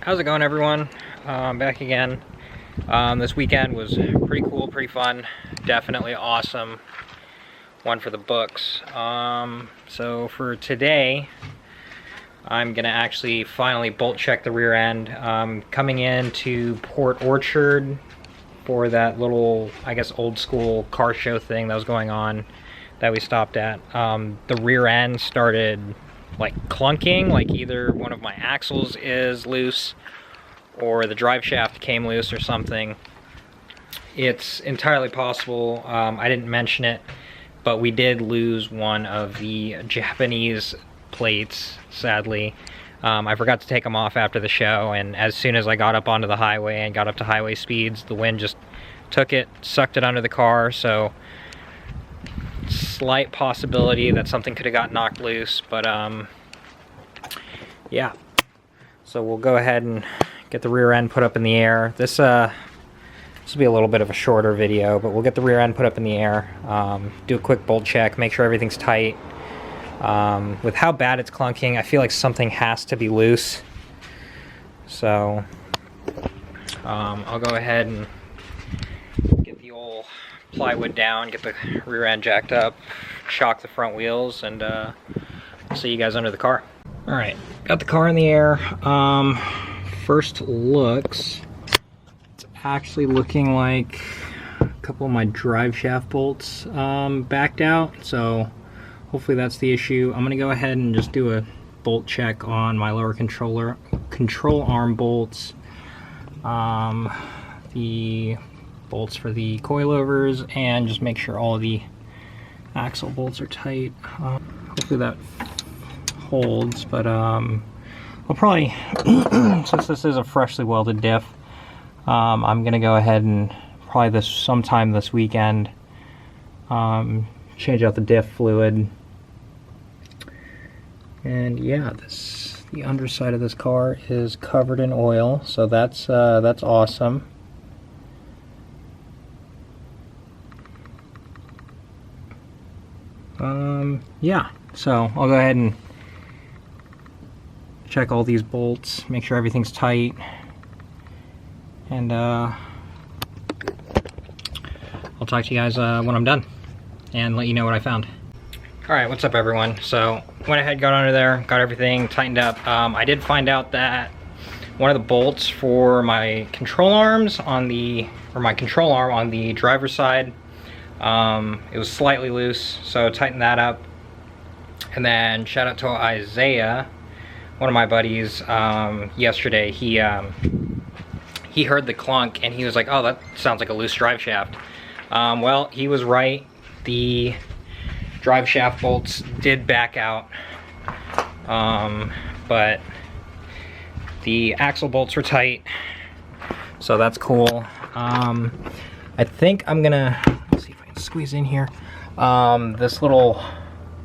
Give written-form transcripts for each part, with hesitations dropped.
How's it going, everyone? Back again. This weekend was pretty cool, pretty fun, definitely awesome. One for the books. So for today, I'm gonna actually finally bolt check the rear end. Coming into Port Orchard for that little, I guess, old school car show thing that was going on that we stopped at. The rear end started like clunking, like either one of my axles is loose or the drive shaft came loose or something. It's entirely possible. I didn't mention it, but we did lose one of the Japanese plates, sadly. I forgot to take them off after the show, and as soon as I got up onto the highway and got up to highway speeds, the wind just took it, sucked it under the car, so slight will that something could have got knocked loose, but yeah. So we'll go ahead and get the rear end put up in the air. This will be a little bit of a shorter video, but we'll get the rear end put up in the air, do a quick bolt check, make sure everything's tight. With how bad it's clunking, I feel like something has to be loose. So I'll go ahead and get the old plywood down, get the rear end jacked up, shock the front wheels, and I'll see you guys under the car. Alright, got the car in the air. First looks, it's actually looking like a couple of my drive shaft bolts backed out, so hopefully that's the issue. I'm going to go ahead and just do a bolt check on my lower control arm bolts, the bolts for the coilovers, and just make sure all of the axle bolts are tight. Hopefully that holds, but I'll probably, since this is a freshly welded diff, I'm going to go ahead and probably sometime this weekend change out the diff fluid. And yeah, the underside of this car is covered in oil, so that's awesome. Yeah, so I'll go ahead and check all these bolts, make sure everything's tight, and I'll talk to you guys when I'm done and let you know what I found. Alright, what's up, everyone? So went ahead, got under there, got everything tightened up. I did find out that one of the bolts for my control arms on my control arm on the driver's side, it was slightly loose, so tighten that up. And then shout out to Isaiah, one of my buddies. Yesterday he heard the clunk and he was like, oh, that sounds like a loose drive shaft. Well, he was right. The drive shaft bolts did back out, but the axle bolts were tight, so that's cool. I think I'm gonna, let's see if I can squeeze in here, this little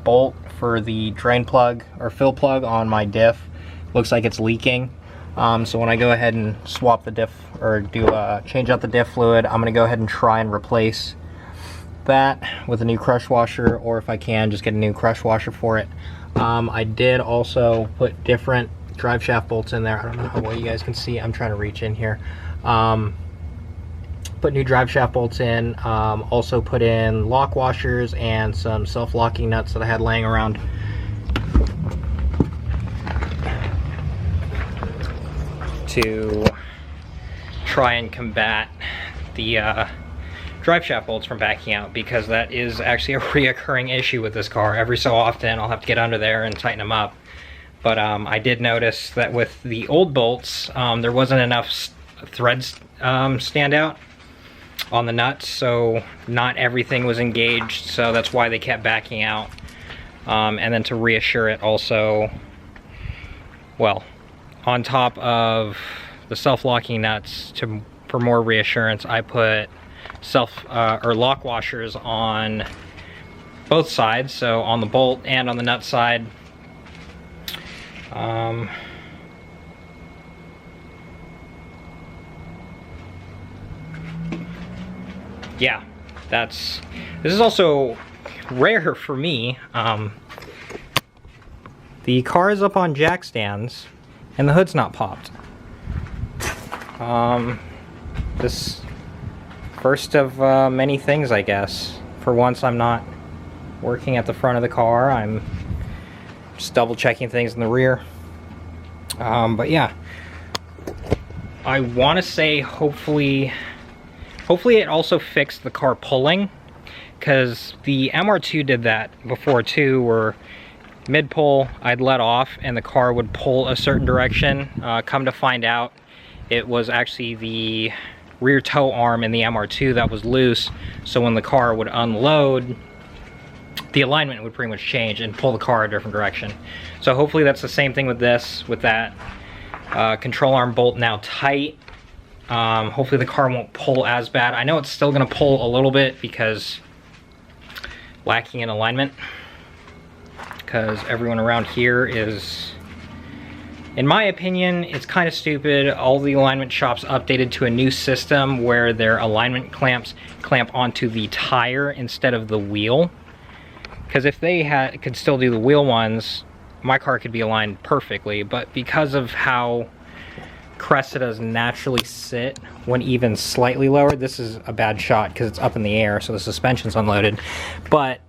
bolt for the drain plug or fill plug on my diff looks like it's leaking. So when I go ahead and swap the diff or change out the diff fluid, I'm gonna go ahead and try and replace that with a new crush washer, or if I can, just get a new crush washer for it. I did also put different drive shaft bolts in there. I don't know how well you guys can see. I'm trying to reach in here. Put new drive shaft bolts in. Also put in lock washers and some self-locking nuts that I had laying around. To try and combat the drive shaft bolts from backing out, because that is actually a reoccurring issue with this car. Every so often I'll have to get under there and tighten them up. But I did notice that with the old bolts, there wasn't enough threads stand out on the nuts, so not everything was engaged, so that's why they kept backing out. And then to reassure it also, well, on top of the self-locking nuts, for more reassurance, I put lock washers on both sides, so on the bolt and on the nut side. Yeah, this is also rare for me. The car is up on jack stands and the hood's not popped. this first of many things, I guess. For once, I'm not working at the front of the car. I'm just double checking things in the rear. But yeah, I want to say hopefully it also fixed the car pulling, because the MR2 did that before too, where mid-pull I'd let off and the car would pull a certain direction. Come to find out, it was actually the rear tow arm in the MR2 that was loose, so when the car would unload, the alignment would pretty much change and pull the car a different direction. So hopefully that's the same thing with this, with that control arm bolt now tight. Hopefully the car won't pull as bad. I know it's still gonna pull a little bit because lacking in alignment, because everyone around here is, in my opinion, it's kind of stupid. All the alignment shops updated to a new system where their alignment clamps clamp onto the tire instead of the wheel. Because if they could still do the wheel ones, my car could be aligned perfectly. But because of how Cressidas naturally sit when even slightly lowered, this is a bad shot because it's up in the air, so the suspension's unloaded. But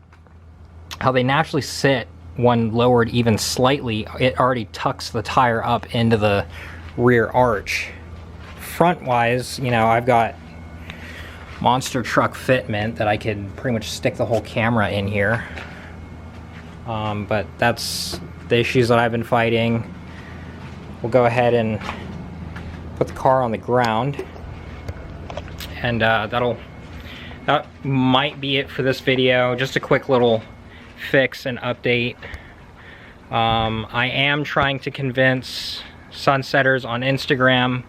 how they naturally sit when lowered even slightly, it already tucks the tire up into the rear arch. Front wise, you know, I've got monster truck fitment that I could pretty much stick the whole camera in here. But that's the issues that I've been fighting. We'll go ahead and put the car on the ground, and that might be it for this video. Just a quick little fix and update. I am trying to convince Sunsetters on Instagram,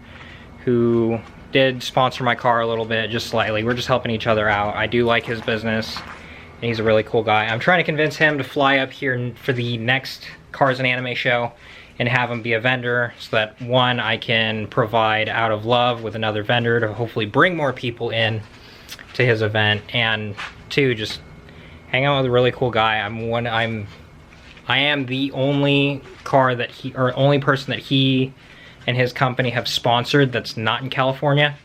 who did sponsor my car a little bit, just slightly. We're just helping each other out. I do like his business, and he's a really cool guy. I'm trying to convince him to fly up here for the next Cars and Anime show and have him be a vendor, so that one, I can provide Out of Love with another vendor to hopefully bring more people in to his event, and two, just hang out with a really cool guy. I am the only car that only person that he and his company have sponsored that's not in California.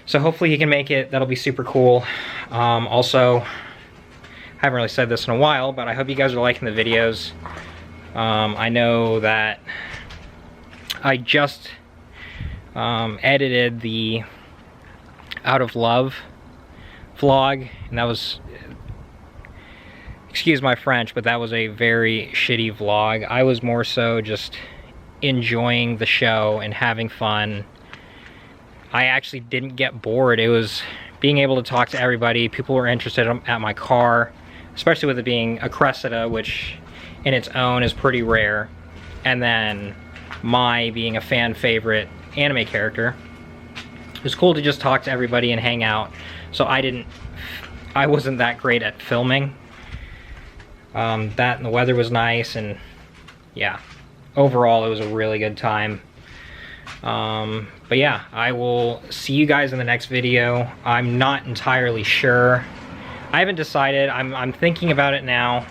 So hopefully he can make it. That'll be super cool. Also, I haven't really said this in a while, but I hope you guys are liking the videos. I know that I just edited the Out of Love vlog, and that was, excuse my French, but that was a very shitty vlog. I was more so just enjoying the show and having fun. I actually didn't get bored. It was being able to talk to everybody. People were interested at my car, especially with it being a Cressida, which in its own is pretty rare, and then Mai being a fan favorite anime character. It was cool to just talk to everybody and hang out. So I wasn't that great at filming. That and the weather was nice, and yeah, overall it was a really good time. But yeah, I will see you guys in the next video. I'm not entirely sure. I haven't decided. I'm thinking about it now.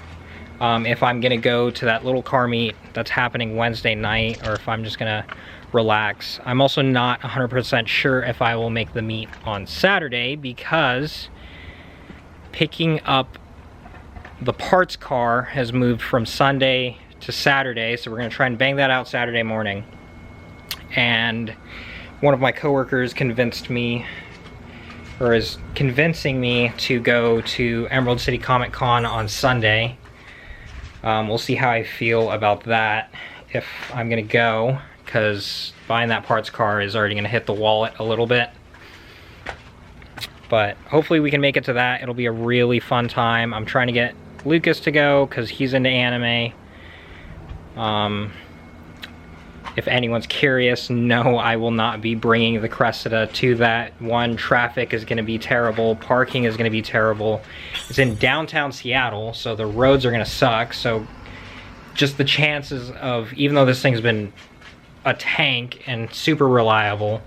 If I'm gonna go to that little car meet that's happening Wednesday night, or if I'm just gonna relax. I'm also not 100% sure if I will make the meet on Saturday, because picking up the parts car has moved from Sunday to Saturday, so we're gonna try and bang that out Saturday morning. And one of my coworkers convinced me, or is convincing me, to go to Emerald City Comic Con on Sunday. We'll see how I feel about that, if I'm gonna go, because buying that parts car is already gonna hit the wallet a little bit. But hopefully we can make it to that. It'll be a really fun time. I'm trying to get Lucas to go because he's into anime. If anyone's curious, no, I will not be bringing the Cressida to that. One, traffic is going to be terrible. Parking is going to be terrible. It's in downtown Seattle, so the roads are going to suck. So just the chances of, even though this thing's been a tank and super reliable,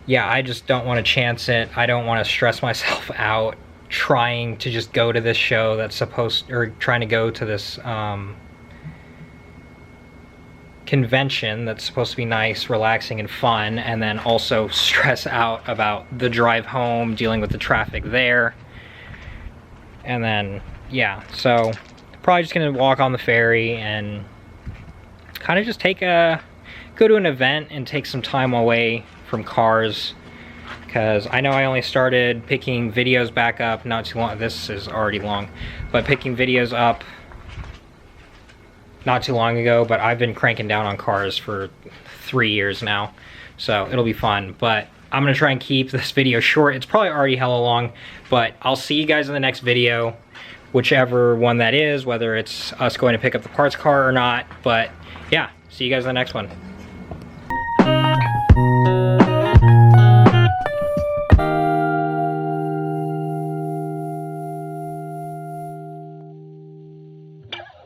yeah, I just don't want to chance it. I don't want to stress myself out trying to just go to this show that's supposed, or trying to go to this, convention that's supposed to be nice, relaxing, and fun, and then also stress out about the drive home, dealing with the traffic there. And then, yeah, so probably just gonna walk on the ferry and kind of just go to an event and take some time away from cars, because I know I only started picking videos back up not too long. This is already long, but picking videos up not too long ago, but I've been cranking down on cars for 3 years now, so it'll be fun. But I'm gonna try and keep this video short. It's probably already hella long, but I'll see you guys in the next video, whichever one that is, whether it's us going to pick up the parts car or not. But yeah, see you guys in the next one.